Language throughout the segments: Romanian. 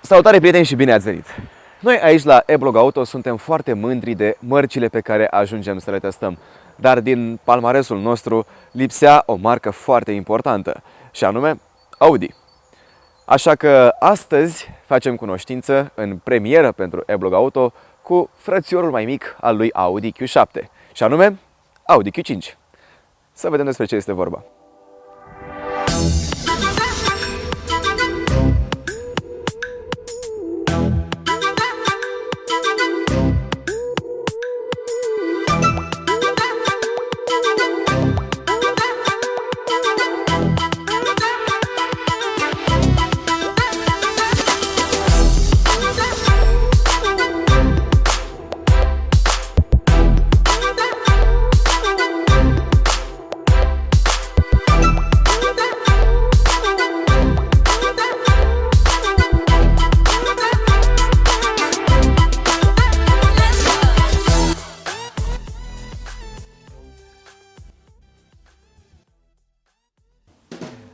Salutare prieteni și bine ați venit! Noi aici la E-Blog Auto suntem foarte mândri de mărcile pe care ajungem să le testăm. Dar din palmaresul nostru lipsea o marcă foarte importantă, și anume Audi. Așa că astăzi facem cunoștință în premieră pentru E-Blog Auto cu frățiorul mai mic al lui Audi Q7, și anume Audi Q5. Să vedem despre ce este vorba.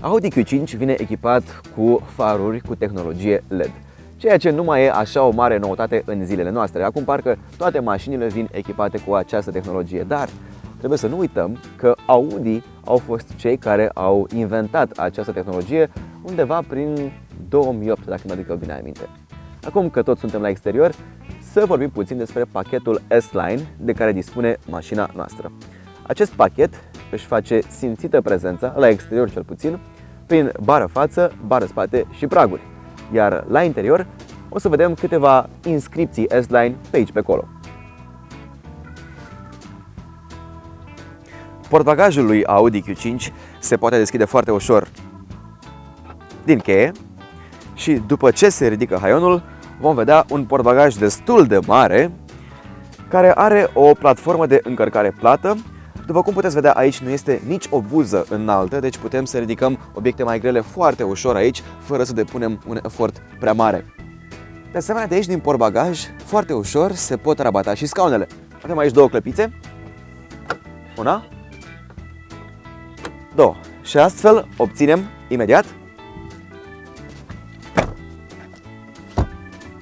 Audi Q5 vine echipat cu faruri cu tehnologie LED, ceea ce nu mai e așa o mare noutate în zilele noastre. Acum parcă toate mașinile vin echipate cu această tehnologie, dar trebuie să nu uităm că Audi au fost cei care au inventat această tehnologie undeva prin 2008, dacă mă aduc bine aminte. Acum că tot suntem la exterior, să vorbim puțin despre pachetul S-Line de care dispune mașina noastră. Acest pachet își face simțită prezența, la exterior cel puțin, prin bară față, bară spate și praguri. Iar la interior o să vedem câteva inscripții S-Line pe aici, pe acolo. Portbagajul lui Audi Q5 se poate deschide foarte ușor din cheie și după ce se ridică haionul vom vedea un portbagaj destul de mare care are o platformă de încărcare plată. După cum puteți vedea, aici nu este nici o buză înaltă, deci putem să ridicăm obiecte mai grele foarte ușor aici, fără să depunem un efort prea mare. De asemenea, de aici din portbagaj, foarte ușor se pot rabata și scaunele. Avem aici două clăpițe, una, două, și astfel obținem imediat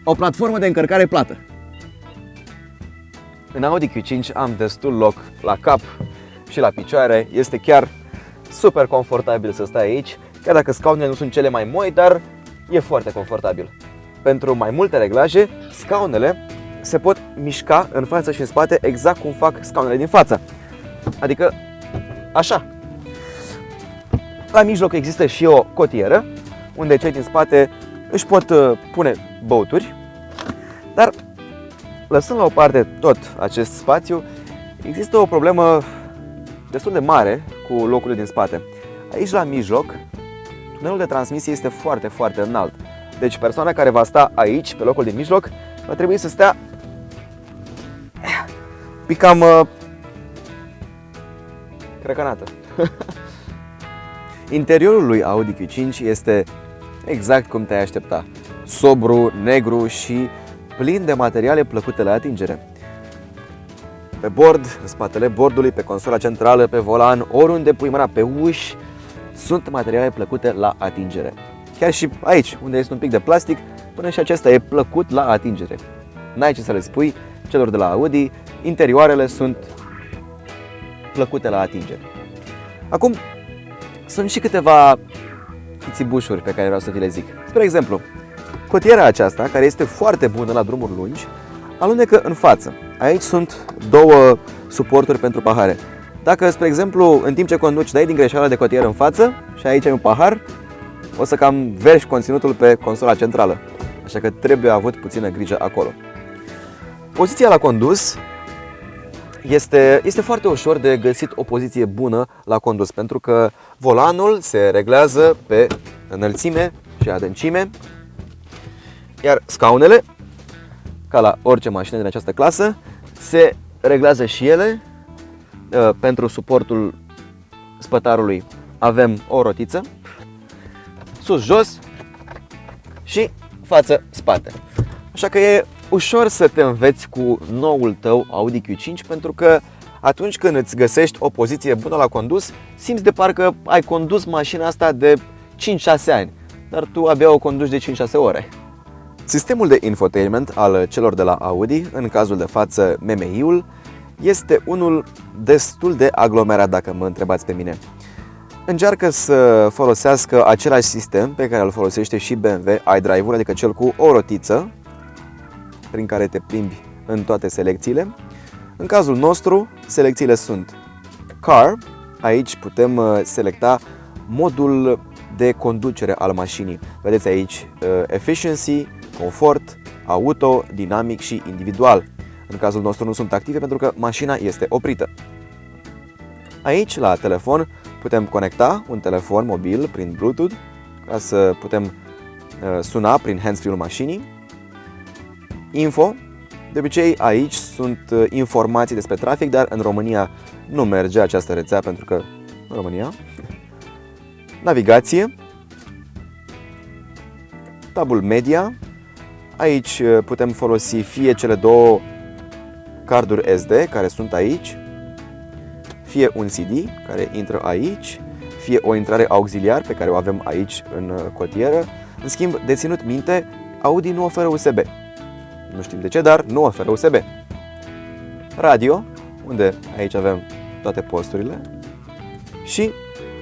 o platformă de încărcare plată. În Audi Q5 am destul loc la cap și la picioare, este chiar super confortabil să stai aici, chiar dacă scaunele nu sunt cele mai moi, dar e foarte confortabil. Pentru mai multe reglaje, scaunele se pot mișca în față și în spate exact cum fac scaunele din față, adică așa. La mijloc există și o cotieră, unde cei din spate își pot pune băuturi, dar lăsând la o parte tot acest spațiu, există o problemă destul de mare cu locurile din spate. Aici la mijloc, tunelul de transmisie este foarte, foarte înalt. Deci persoana care va sta aici, pe locul din mijloc, va trebui să stea pic cam crăcănată. Interiorul lui Audi Q5 este exact cum te-ai aștepta. Sobru, negru și plin de materiale plăcute la atingere. Pe bord, în spatele bordului, pe consola centrală, pe volan, oriunde pui mâna, pe uși, sunt materiale plăcute la atingere. Chiar și aici, unde este un pic de plastic, până și acesta e plăcut la atingere. N-ai ce să le spui celor de la Audi, interioarele sunt plăcute la atingere. Acum, sunt și câteva chițibușuri pe care vreau să vi le zic. Spre exemplu, cotiera aceasta, care este foarte bună la drumuri lungi, alunecă în față. Aici sunt două suporturi pentru pahare. Dacă, spre exemplu, în timp ce conduci, dai din greșeală de cotieră în față și aici ai un pahar, o să cam vergi conținutul pe consola centrală. Așa că trebuie avut puțină grijă acolo. Poziția la condus este foarte ușor de găsit o poziție bună la condus, pentru că volanul se reglează pe înălțime și adâncime, iar scaunele, ca la orice mașină din această clasă, se reglează și ele. Pentru suportul spătarului avem o rotiță, sus-jos și față-spate. Așa că e ușor să te înveți cu noul tău Audi Q5, pentru că atunci când îți găsești o poziție bună la condus, simți de parcă ai condus mașina asta de 5-6 ani, dar tu abia o conduci de 5-6 ore. Sistemul de infotainment al celor de la Audi, în cazul de față MMI-ul, este unul destul de aglomerat, dacă mă întrebați pe mine. Încearcă să folosească același sistem pe care îl folosește și BMW iDrive-ul, adică cel cu o rotiță prin care te plimbi în toate selecțiile. În cazul nostru, selecțiile sunt Car, aici putem selecta modul de conducere al mașinii. Vedeți aici Efficiency, Confort, Auto, Dinamic și Individual. În cazul nostru nu sunt active pentru că mașina este oprită. Aici, la telefon, putem conecta un telefon mobil prin Bluetooth ca să putem suna prin handsfree-ul mașinii. Info. De obicei aici sunt informații despre trafic, dar în România nu merge această rețea pentru că în România. Navigație. Tabul media. Aici putem folosi fie cele două carduri SD care sunt aici, fie un CD care intră aici, fie o intrare auxiliar pe care o avem aici în cotieră. În schimb, de ținut minte, Audi nu oferă USB. Nu știm de ce, dar nu oferă USB. Radio, unde aici avem toate posturile. Și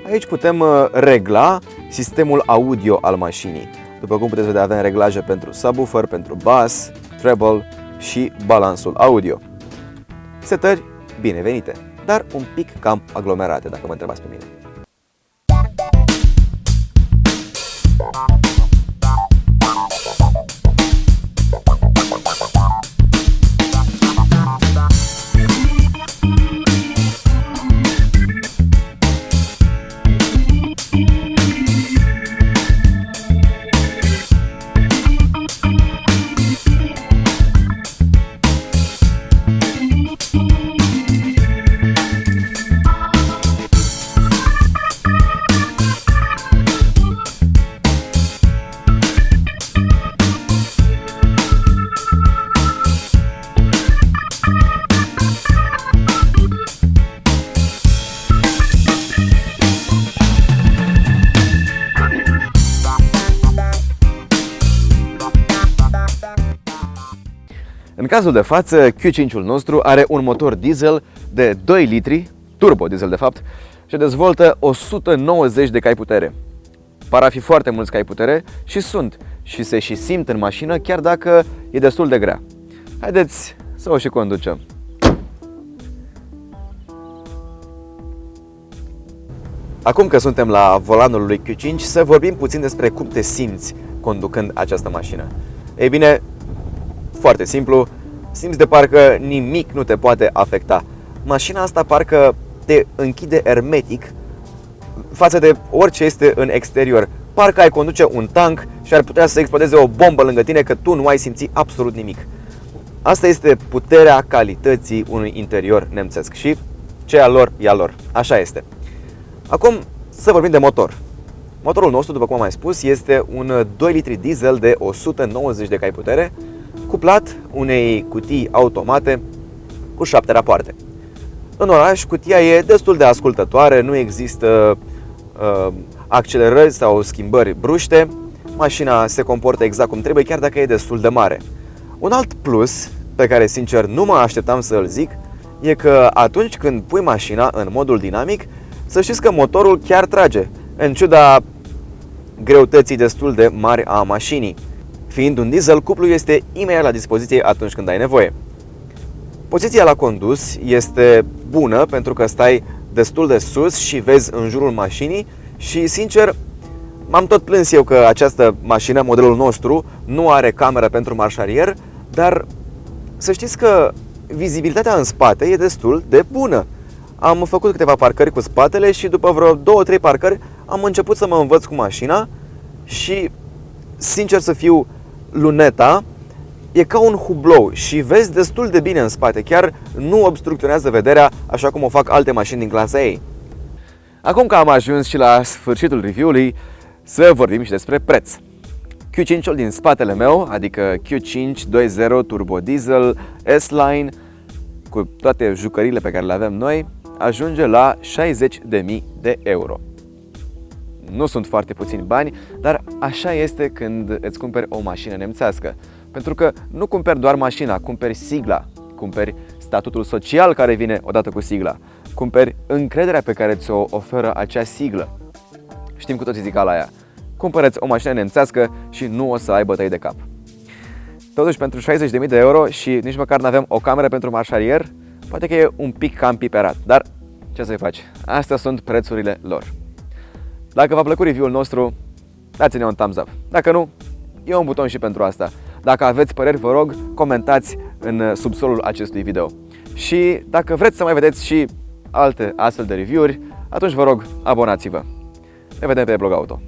aici putem regla sistemul audio al mașinii. După cum puteți vedea, avem reglaje pentru subwoofer, pentru bass, treble și balansul audio. Setări binevenite, dar un pic cam aglomerate, dacă mă întrebați pe mine. În cazul de față, Q5-ul nostru are un motor diesel de 2 litri, turbo diesel de fapt, și dezvoltă 190 de cai putere. Par a fi foarte mulți cai putere și sunt, și se și simt în mașină, chiar dacă e destul de grea. Haideți să o și conducem. Acum că suntem la volanul lui Q5, să vorbim puțin despre cum te simți conducând această mașină. Ei bine, foarte simplu, simți de parcă nimic nu te poate afecta. Mașina asta parcă te închide hermetic față de orice este în exterior. Parcă ai conduce un tank și ar putea să explodeze o bombă lângă tine, că tu nu ai simți absolut nimic. Asta este puterea calității unui interior nemțesc și ce e a lor, e a lor. Așa este. Acum să vorbim de motor. Motorul nostru, după cum am mai spus, este un 2 litri diesel de 190 de cai putere, cuplat unei cutii automate cu 7 rapoarte. În oraș, cutia e destul de ascultătoare, nu există accelerări sau schimbări bruște, mașina se comportă exact cum trebuie, chiar dacă e destul de mare. Un alt plus, pe care sincer nu mă așteptam să îl zic, e că atunci când pui mașina în modul dinamic, să știți că motorul chiar trage, în ciuda greutății destul de mari a mașinii. Fiind un diesel, cuplul este imediat la dispoziție atunci când ai nevoie. Poziția la condus este bună pentru că stai destul de sus și vezi în jurul mașinii și, sincer, m-am tot plâns eu că această mașină, modelul nostru, nu are cameră pentru marșarier, dar să știți că vizibilitatea în spate e destul de bună. Am făcut câteva parcări cu spatele și după vreo 2-3 parcări am început să mă învăț cu mașina și, sincer să fiu, luneta e ca un hublou și vezi destul de bine în spate, chiar nu obstrucționează vederea așa cum o fac alte mașini din clasa ei. Acum că am ajuns și la sfârșitul review-ului, să vorbim și despre preț. Q5-ul din spatele meu, adică Q5 2.0 Turbo Diesel S-Line, cu toate jucăriile pe care le avem noi, ajunge la 60.000 de euro. Nu sunt foarte puțini bani, dar așa este când îți cumperi o mașină nemțească. Pentru că nu cumperi doar mașina, cumperi sigla, cumperi statutul social care vine odată cu sigla, cumperi încrederea pe care ți-o oferă acea siglă. Știm cu toții zicala aia: cumpăreți o mașină nemțească și nu o să ai bătăi de cap. Totuși, pentru 60.000 de euro și nici măcar nu avem o cameră pentru marșarier, poate că e un pic cam piperat, dar ce să-i faci? Astea sunt prețurile lor. Dacă v-a plăcut review-ul nostru, dați-ne un thumbs up. Dacă nu, e un buton și pentru asta. Dacă aveți păreri, vă rog, comentați în subsolul acestui video. Și dacă vreți să mai vedeți și alte astfel de review-uri, atunci vă rog, abonați-vă. Ne vedem pe Blog Auto.